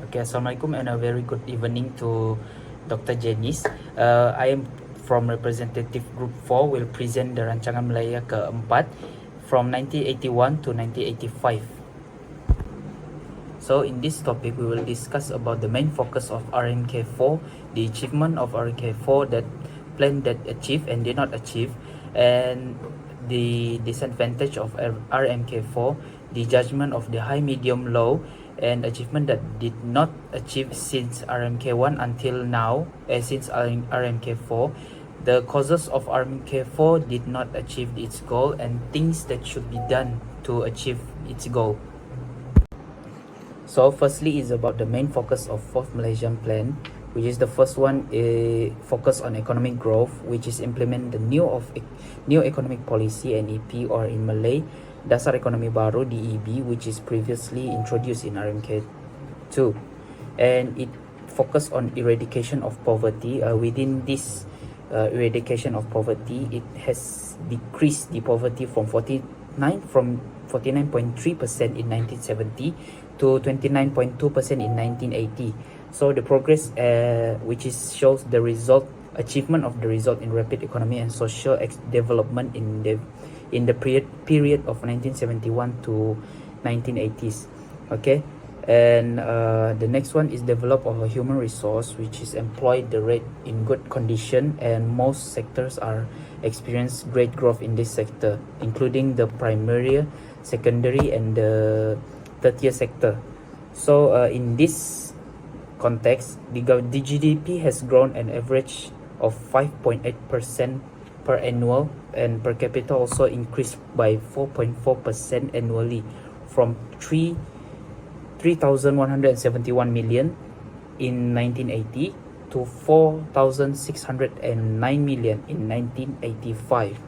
Okay, Assalamualaikum and a very good evening to Dr. Janice. I am from Representative Group 4 will present the Rancangan Malaya keempat from 1981 to 1985. So in this topic, we will discuss about the main focus of RMK4, the achievement of RMK4 that plan that achieve and did not achieve, and the disadvantage of RMK4, the judgment of the high, medium, low, and achievement that did not achieve since RMK1 until now, since RMK4, the causes of RMK4 did not achieve its goal, and things that should be done to achieve its goal. So firstly is about the main focus of fourth Malaysian plan, which is the first one, focus on economic growth, which is implement the new economic policy, NEP, or in Malay Dasar Ekonomi Baru, DEB, which is previously introduced in RMK2, and it focus on eradication of poverty. Within this eradication of poverty, it has decreased the poverty from 49.3% in 1970 to 29.2% in 1980. So the progress, which shows the achievement of the result in rapid economy and social development in the period of 1971 to 1980s. Okay, and the next one is develop of a human resource, which is employed the rate in good condition, and most sectors are experience great growth in this sector, including the primary, secondary, and the third-tier sector. So in this context, the GDP has grown an average of 5.8% per annual, and per capita also increased by 4.4% annually from 3,171 million in 1980 to 4,609 million in 1985.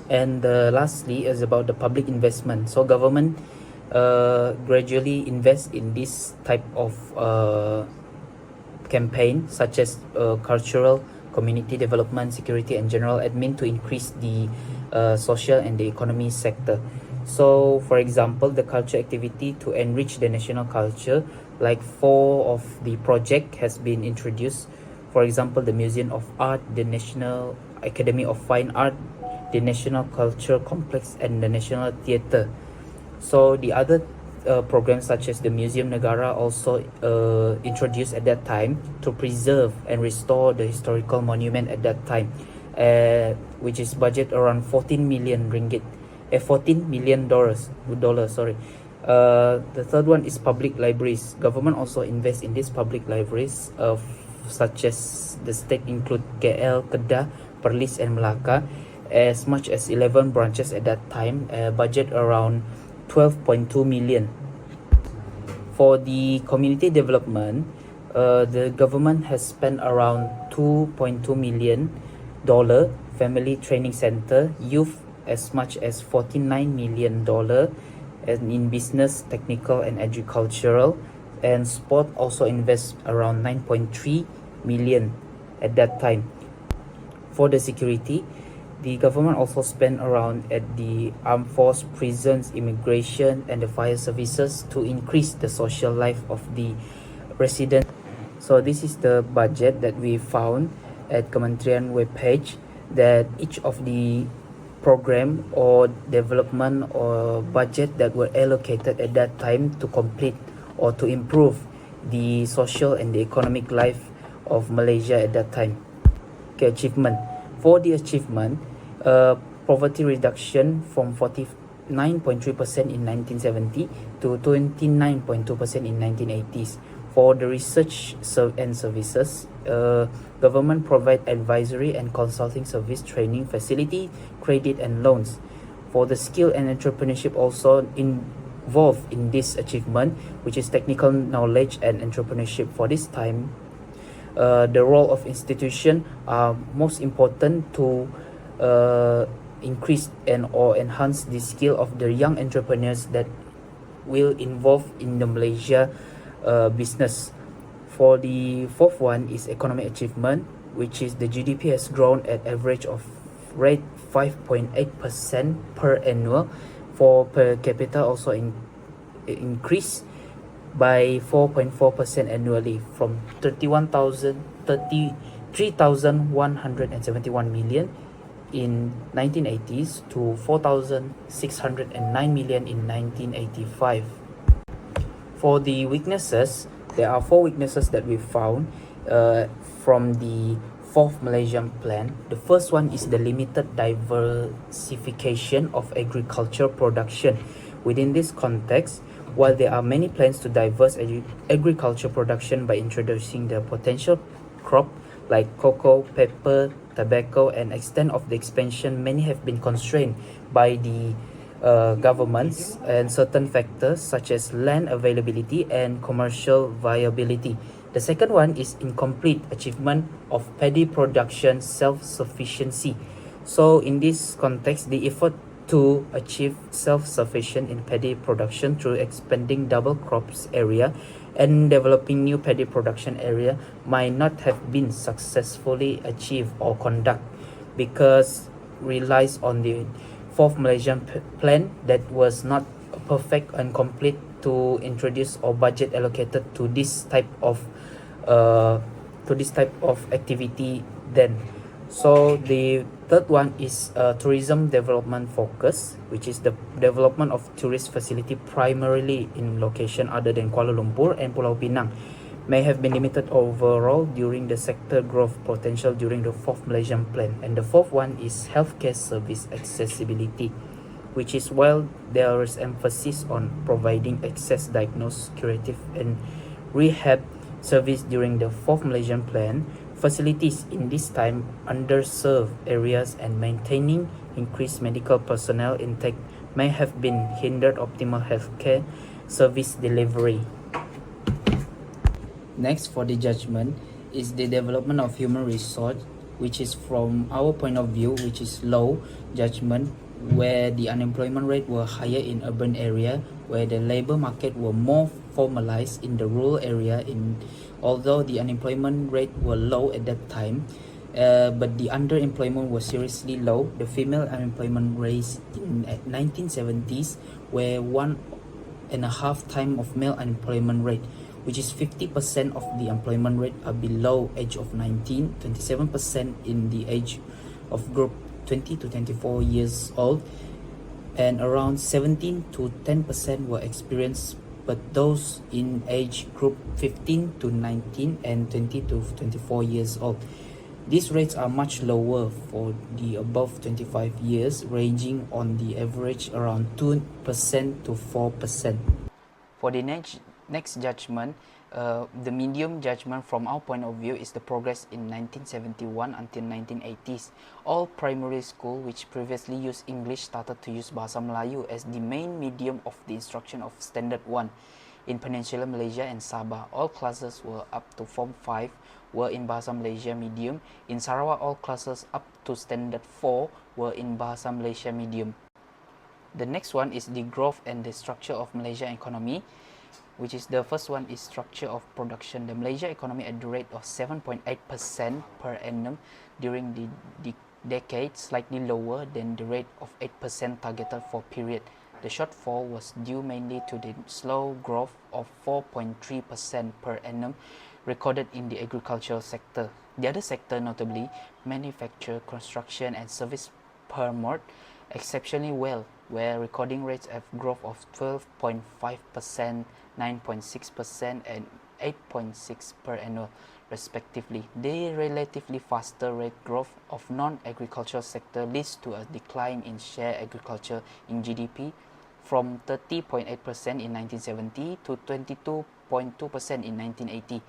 And lastly is about the public investment. So government gradually invest in this type of campaign, such as cultural, community development, security, and general admin, to increase the social and the economy sector. So for example, the culture activity to enrich the national culture, like 4 of the project has been introduced. For example, the Museum of Art, the National Academy of Fine Art, the National Culture Complex, and the National Theatre. So the other programs, such as the Museum Negara, also introduced at that time to preserve and restore the historical monument at that time, which is budget around 14 million ringgit, $14 million. Sorry. The third one is public libraries. Government also invests in these public libraries, such as the state include KL, Kedah, Perlis, and Melaka, as much as 11 branches at that time, budget around 12.2 million. For the community development, the government has spent around $2.2 million, family training center, youth as much as $49 million, and in business, technical, and agricultural, and sport also invest around 9.3 million at that time. For the security, the government also spent around at the armed force, prisons, immigration, and the fire services to increase the social life of the residents. So this is the budget that we found at Kementerian webpage, that each of the program or development or budget that were allocated at that time to complete or to improve the social and the economic life of Malaysia at that time. Okay, achievement. For the achievement, poverty reduction from 49.3% in 1970 to 29.2% in 1980s. For the research and services, government provide advisory and consulting service, training, facility, credit, and loans. For the skill and entrepreneurship, also involved in this achievement, which is technical knowledge and entrepreneurship. For this time, the role of institution are most important to increase and or enhance the skill of the young entrepreneurs that will involve in the Malaysia business. For the fourth one is economic achievement, which is the GDP has grown at average of rate 5.8% per annual. For per capita also increase by 4.4% annually from 3,171 million in 1980s to 4,609 million in 1985. For the weaknesses, there are four weaknesses that we found uh, from the fourth Malaysian plan. The first one is the limited diversification of agriculture production. Within this context, while there are many plans to diverse agriculture production by introducing the potential crop like cocoa, pepper, tobacco, and extent of the expansion, many have been constrained by the governments and certain factors such as land availability and commercial viability. The second one is incomplete achievement of paddy production self-sufficiency. So in this context, the effort to achieve self-sufficient in paddy production through expanding double crops area and developing new paddy production area might not have been successfully achieved or conducted because relies on the fourth Malaysian plan that was not perfect and complete to introduce or budget allocated uh, to this type of activity then. So the third one is tourism development focus, which is the development of tourist facility primarily in location other than Kuala Lumpur and Pulau Pinang may have been limited overall during the sector growth potential during the fourth Malaysian plan. And the fourth one is healthcare service accessibility, which is while there is emphasis on providing access, diagnosis, curative, and rehab service during the fourth Malaysian plan, facilities in this time underserved areas and maintaining increased medical personnel intake may have been hindered optimal healthcare service delivery. Next, for the judgment, is the development of human resource, which is from our point of view, which is low judgment, where the unemployment rate were higher in urban area, where the labor market were more formalized in the rural area. In although the unemployment rate were low at that time, but the underemployment was seriously low. The female unemployment rate in 1970s were 1.5 times of male unemployment rate, which is 50% of the employment rate are below age of 19, 27% in the age of group 20 to 24 years old, and around 17 to 10% were experienced, but those in age group 15 to 19 and 20 to 24 years old. These rates are much lower for the above 25 years, ranging on the average around 2% to 4%. For the next judgment, the medium judgment from our point of view is the progress in 1971 until 1980s. All primary school which previously used English started to use Bahasa Melayu as the main medium of the instruction of Standard 1. In Peninsular Malaysia and Sabah, all classes were up to Form 5 were in Bahasa Malaysia medium. In Sarawak, all classes up to Standard 4 were in Bahasa Malaysia medium. The next one is the growth and the structure of Malaysia economy, which is the first one is structure of production. The Malaysia economy at the rate of 7.8% per annum during the decade, slightly lower than the rate of 8% targeted for period. The shortfall was due mainly to the slow growth of 4.3% per annum recorded in the agricultural sector. The other sector, notably manufacture, construction, and service, performed exceptionally well, where recording rates have growth of 12.5%, 9.6%, and 8.6% per annum respectively. The relatively faster rate growth of non-agricultural sector leads to a decline in share agriculture in GDP from 30.8% in 1970 to 22.2% in 1980,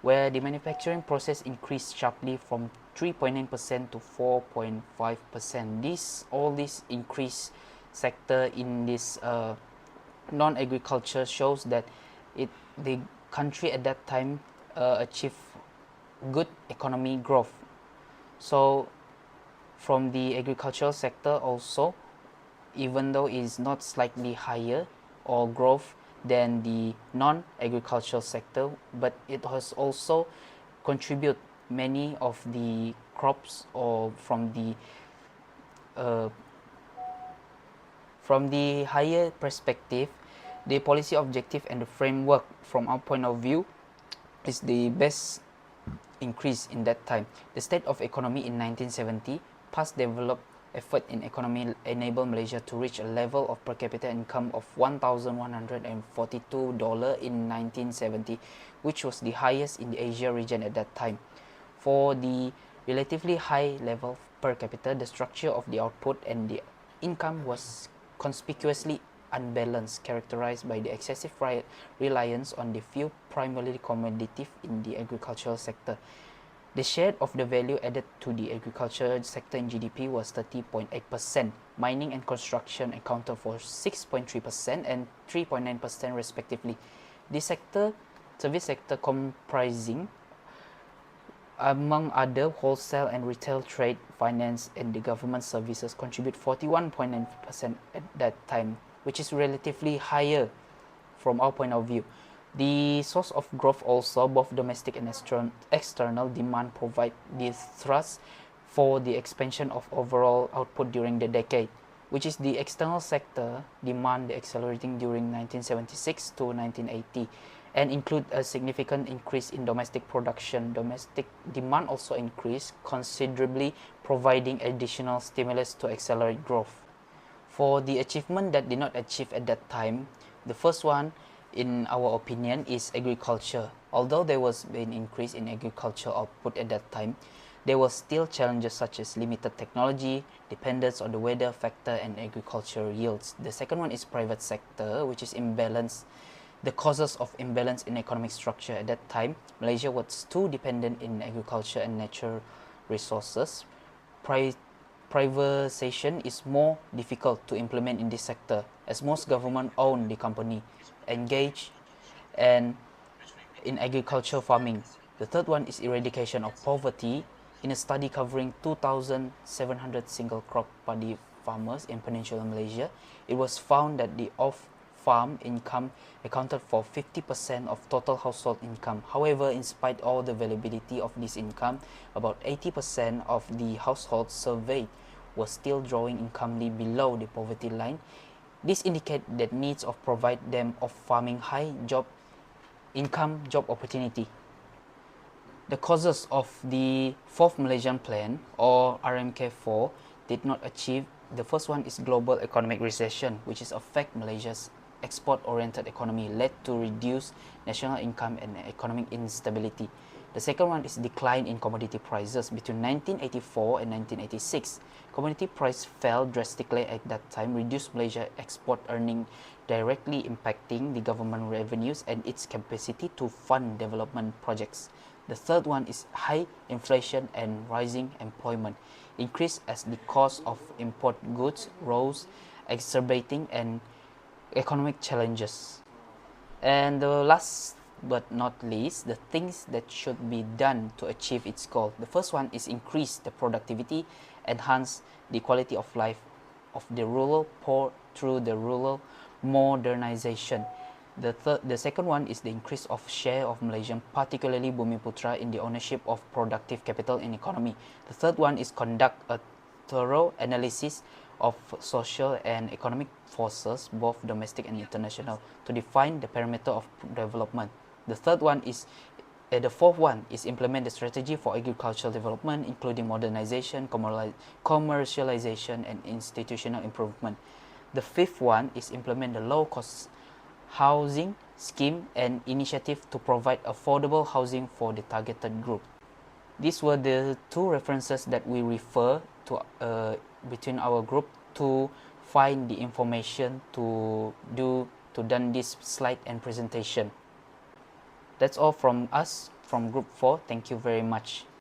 where the manufacturing process increased sharply from 3.9% to 4.5%. All this increased sector in this non-agriculture shows that the country at that time achieved good economy growth. So from the agricultural sector also, even though it is not slightly higher or growth than the non-agricultural sector, but it has also contribute many of the crops or from the higher perspective, The policy objective and the framework from our point of view is the best increase in that time. The state of economy in 1970, past developed effort in economy enabled Malaysia to reach a level of per capita income of $1,142 in 1970, which was the highest in the Asia region at that time. For the relatively high level per capita, the structure of the output and the income was conspicuously unbalanced, characterized by the excessive reliance on the few primarily commodities in the agricultural sector. The share of the value added to the agriculture sector in GDP was 30.8%. Mining and construction accounted for 6.3% and 3.9% respectively. The service sector comprising, among other, wholesale and retail trade, finance, and the government services contribute 41.9% at that time, which is relatively higher from our point of view. The source of growth also, both domestic and external demand, provide the thrust for the expansion of overall output during the decade, which is the external sector demand accelerating during 1976 to 1980 and include a significant increase in domestic production. Domestic demand also increased considerably, providing additional stimulus to accelerate growth. For the achievement that did not achieve at that time, the first one, in our opinion, is agriculture. Although there was an increase in agriculture output at that time, there were still challenges such as limited technology, dependence on the weather factor, and agricultural yields. The second one is private sector, which is imbalance. The causes of imbalance in economic structure at that time, Malaysia was too dependent in agriculture and natural resources. Privatization is more difficult to implement in this sector, as most government own the company engaged and in agricultural farming. The third one is eradication of poverty. In a study covering 2,700 single crop paddy farmers in Peninsular Malaysia, it was found that the off-farm income accounted for 50% of total household income. However, in spite of the availability of this income, about 80% of the households surveyed was still drawing income below the poverty line. This indicates that needs of provide them of farming high job opportunity. The causes of the fourth Malaysian plan, or RMK4, did not achieve. The first one is global economic recession, which is affect Malaysia's export-oriented economy, led to reduced national income and economic instability. The second one is decline in commodity prices. Between 1984 and 1986, commodity price fell drastically at that time, reduced Malaysia export earning, directly impacting the government revenues and its capacity to fund development projects. The third one is high inflation and rising employment, increased as the cost of import goods rose, exacerbating and economic challenges. And the last but not least, the things that should be done to achieve its goal. The first one is increase the productivity, enhance the quality of life of the rural poor through the rural modernization. The second one is the increase of share of Malaysian, particularly Bumiputra, in the ownership of productive capital in economy. The third one is conduct a thorough analysis of social and economic forces, both domestic and international, to define the parameter of development. The fourth one is implement the strategy for agricultural development, including modernization, commercialization, and institutional improvement. The fifth one is implement the low-cost housing scheme and initiative to provide affordable housing for the targeted group. These were the two references that we refer to between our group to find the information to done this slide and presentation. That's all from us from group 4. Thank you very much.